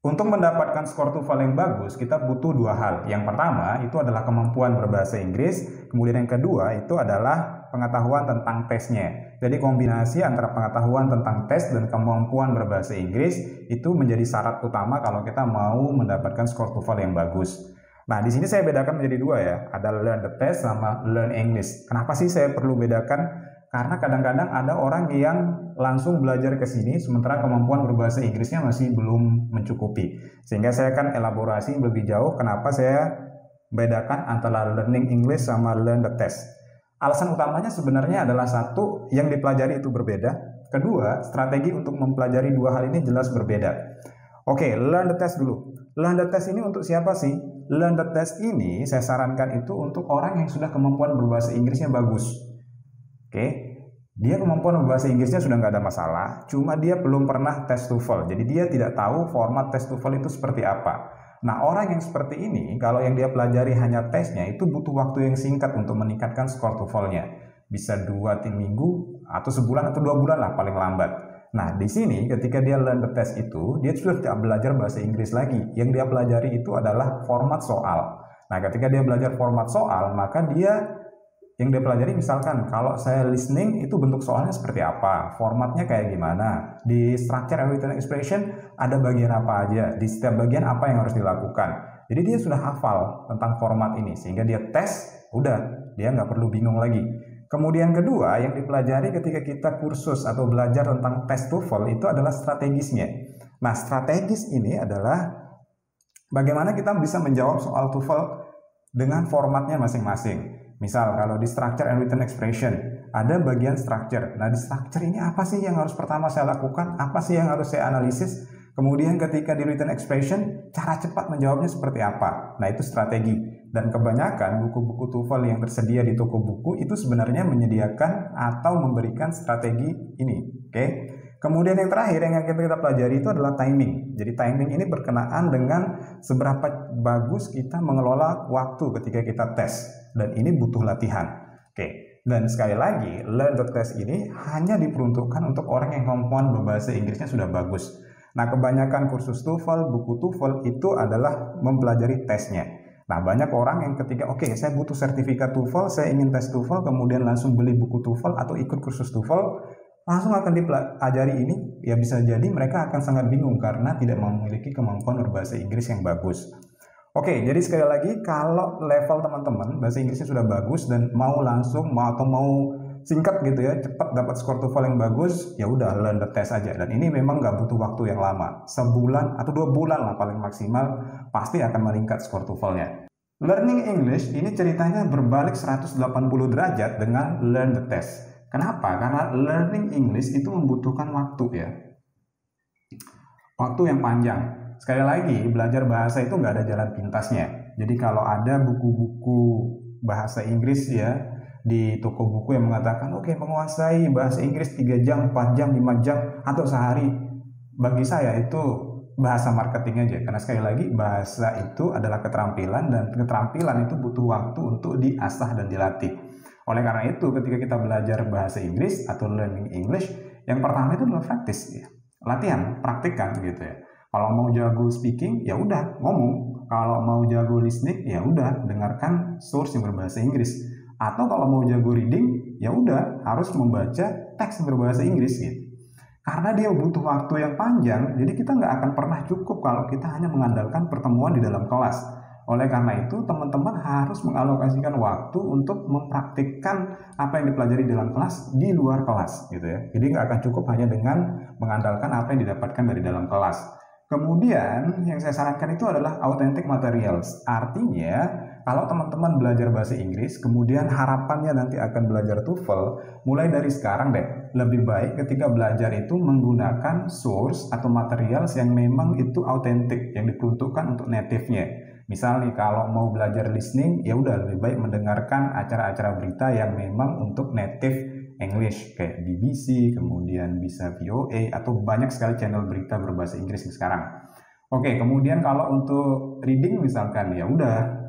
Untuk mendapatkan skor TOEFL yang bagus, kita butuh dua hal. Yang pertama, itu adalah kemampuan berbahasa Inggris. Kemudian yang kedua, itu adalah pengetahuan tentang tesnya. Jadi kombinasi antara pengetahuan tentang tes dan kemampuan berbahasa Inggris itu menjadi syarat utama kalau kita mau mendapatkan skor TOEFL yang bagus. Nah, di sini saya bedakan menjadi dua ya. Ada learn the test sama learn English. Kenapa sih saya perlu bedakan? Karena kadang-kadang ada orang yang langsung belajar ke sini sementara kemampuan berbahasa Inggrisnya masih belum mencukupi. Sehingga saya akan elaborasi lebih jauh kenapa saya bedakan antara learning English sama learn the test. Alasan utamanya sebenarnya adalah satu, yang dipelajari itu berbeda. Kedua, strategi untuk mempelajari dua hal ini jelas berbeda. Oke, learn the test dulu. Learn the test ini untuk siapa sih? Learn the test ini saya sarankan itu untuk orang yang sudah kemampuan berbahasa Inggrisnya bagus. Oke, dia kemampuan berbahasa Inggrisnya sudah nggak ada masalah, cuma dia belum pernah tes TOEFL, jadi dia tidak tahu format tes TOEFL itu seperti apa. Nah, orang yang seperti ini, kalau yang dia pelajari hanya tesnya, itu butuh waktu yang singkat untuk meningkatkan skor TOEFL-nya. Bisa 2 minggu, atau sebulan, atau 2 bulan lah paling lambat. Nah, di sini ketika dia learn the test itu, dia sudah tidak belajar bahasa Inggris lagi. Yang dia pelajari itu adalah format soal. Nah, ketika dia belajar format soal, maka yang dia pelajari misalkan kalau saya listening itu bentuk soalnya seperti apa, formatnya kayak gimana, di structure and written expression ada bagian apa aja, di setiap bagian apa yang harus dilakukan. Jadi dia sudah hafal tentang format ini sehingga dia tes, udah dia nggak perlu bingung lagi. Kemudian kedua yang dipelajari ketika kita kursus atau belajar tentang tes TOEFL itu adalah strategisnya. Nah, strategis ini adalah bagaimana kita bisa menjawab soal TOEFL dengan formatnya masing-masing. Misal kalau di structure and written expression ada bagian structure. Nah, di structure ini apa sih yang harus pertama saya lakukan? Apa sih yang harus saya analisis? Kemudian ketika di written expression, cara cepat menjawabnya seperti apa? Nah, itu strategi. Dan kebanyakan buku-buku TOEFL yang tersedia di toko buku itu sebenarnya menyediakan atau memberikan strategi ini. Oke? Kemudian yang terakhir yang kita pelajari itu adalah timing. Jadi timing ini berkenaan dengan seberapa bagus kita mengelola waktu ketika kita tes. Dan ini butuh latihan. Oke. Dan sekali lagi, learn the test ini hanya diperuntukkan untuk orang yang kemampuan berbahasa Inggrisnya sudah bagus. Nah, kebanyakan kursus TOEFL, buku TOEFL itu adalah mempelajari tesnya. Nah, banyak orang yang ketika, oke, saya butuh sertifikat TOEFL, saya ingin tes TOEFL, kemudian langsung beli buku TOEFL atau ikut kursus TOEFL, langsung akan dipelajari ini, ya bisa jadi mereka akan sangat bingung karena tidak memiliki kemampuan berbahasa Inggris yang bagus. Oke, jadi sekali lagi, kalau level teman-teman bahasa Inggrisnya sudah bagus dan mau langsung atau mau singkat gitu ya, cepat dapat skor TOEFL yang bagus, ya udah learn the test aja. Dan ini memang nggak butuh waktu yang lama, sebulan atau 2 bulan lah paling maksimal, pasti akan meningkat skor TOEFL-nya. Learning English ini ceritanya berbalik 180 derajat dengan learn the test. Kenapa? Karena learning English itu membutuhkan waktu ya, waktu yang panjang. Sekali lagi, belajar bahasa itu nggak ada jalan pintasnya. Jadi kalau ada buku-buku bahasa Inggris ya di toko buku yang mengatakan, oke, menguasai bahasa Inggris 3 jam, 4 jam, 5 jam, atau sehari. Bagi saya itu bahasa marketing aja. Karena sekali lagi, bahasa itu adalah keterampilan dan keterampilan itu butuh waktu untuk diasah dan dilatih. Oleh karena itu, ketika kita belajar bahasa Inggris atau learning English, yang pertama itu adalah praktis ya. Latihan, praktikkan gitu ya. Kalau mau jago speaking, ya udah ngomong. Kalau mau jago listening, ya udah dengarkan source yang berbahasa Inggris. Atau kalau mau jago reading, ya udah harus membaca teks yang berbahasa Inggris gitu. Karena dia butuh waktu yang panjang, jadi kita nggak akan pernah cukup kalau kita hanya mengandalkan pertemuan di dalam kelas. Oleh karena itu, teman-teman harus mengalokasikan waktu untuk mempraktikkan apa yang dipelajari dalam kelas di luar kelas gitu ya. Jadi nggak akan cukup hanya dengan mengandalkan apa yang didapatkan dari dalam kelas. Kemudian yang saya sarankan itu adalah authentic materials. Artinya kalau teman-teman belajar bahasa Inggris, kemudian harapannya nanti akan belajar TOEFL, mulai dari sekarang deh, lebih baik ketika belajar itu menggunakan source atau materials yang memang itu autentik, yang diperuntukkan untuk native-nya. Misal nih kalau mau belajar listening, ya udah lebih baik mendengarkan acara-acara berita yang memang untuk native English kayak BBC, kemudian bisa VOA atau banyak sekali channel berita berbahasa Inggris sekarang. Oke, kemudian kalau untuk reading misalkan ya udah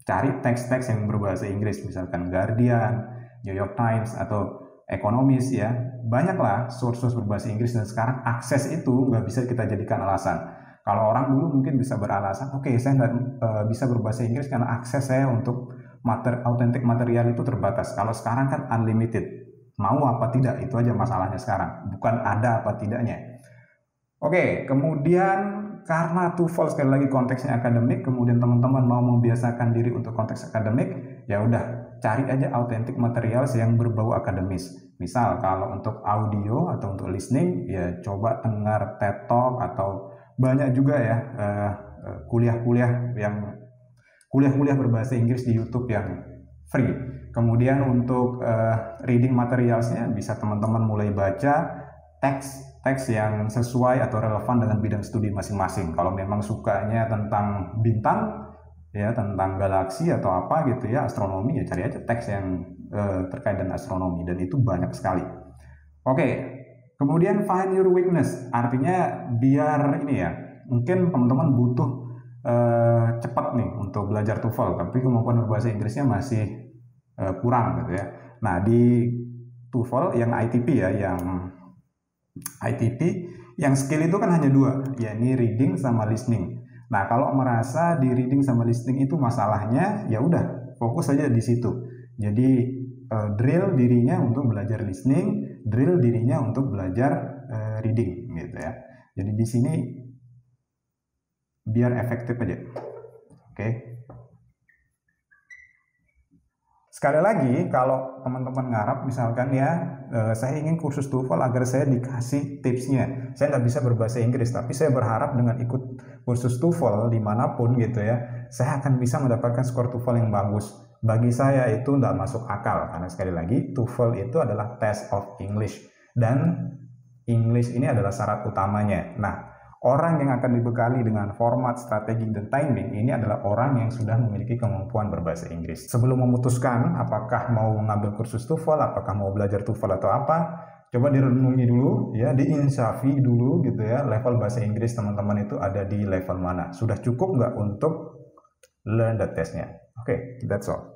cari teks-teks yang berbahasa Inggris, misalkan Guardian, New York Times atau Economist ya. Banyaklah source-source berbahasa Inggris dan sekarang akses itu nggak bisa kita jadikan alasan. Kalau orang dulu mungkin bisa beralasan, oke, saya nggak bisa berbahasa Inggris karena akses saya untuk autentik material itu terbatas. Kalau sekarang kan unlimited, mau apa tidak, itu aja masalahnya sekarang, bukan ada apa tidaknya. Oke, kemudian karena TOEFL sekali lagi konteksnya akademik, kemudian teman-teman mau membiasakan diri untuk konteks akademik, ya udah cari aja authentic materials yang berbau akademis. Misal kalau untuk audio atau untuk listening, ya coba dengar TED Talk, atau banyak juga ya kuliah-kuliah berbahasa Inggris di YouTube yang free. Kemudian untuk reading materialsnya bisa teman-teman mulai baca teks yang sesuai atau relevan dengan bidang studi masing-masing. Kalau memang sukanya tentang bintang, ya tentang galaksi atau apa gitu ya, astronomi, ya cari aja teks yang terkait dengan astronomi, dan itu banyak sekali. Oke, kemudian find your weakness, artinya biar ini ya, mungkin teman-teman butuh cepat nih untuk belajar TOEFL, tapi kemampuan berbahasa Inggrisnya masih kurang gitu ya. Nah, di TOEFL yang ITP ya, yang skill itu kan hanya dua, yakni reading sama listening. Nah, kalau merasa di reading sama listening itu masalahnya, ya udah fokus aja di situ. Jadi drill dirinya untuk belajar listening, drill dirinya untuk belajar reading gitu ya. Jadi di sini biar efektif aja. Oke. Sekali lagi, kalau teman-teman ngarap misalkan ya, saya ingin kursus TOEFL agar saya dikasih tipsnya. Saya nggak bisa berbahasa Inggris, tapi saya berharap dengan ikut kursus TOEFL dimanapun gitu ya, saya akan bisa mendapatkan skor TOEFL yang bagus. Bagi saya itu nggak masuk akal, karena sekali lagi TOEFL itu adalah test of English, dan English ini adalah syarat utamanya. Nah, orang yang akan dibekali dengan format, strategi, dan timing ini adalah orang yang sudah memiliki kemampuan berbahasa Inggris. Sebelum memutuskan apakah mau mengambil kursus TOEFL, apakah mau belajar TOEFL atau apa, coba direnungi dulu ya, diinsafi dulu gitu ya, level bahasa Inggris teman-teman itu ada di level mana. Sudah cukup nggak untuk learn the testnya? Oke, that's all.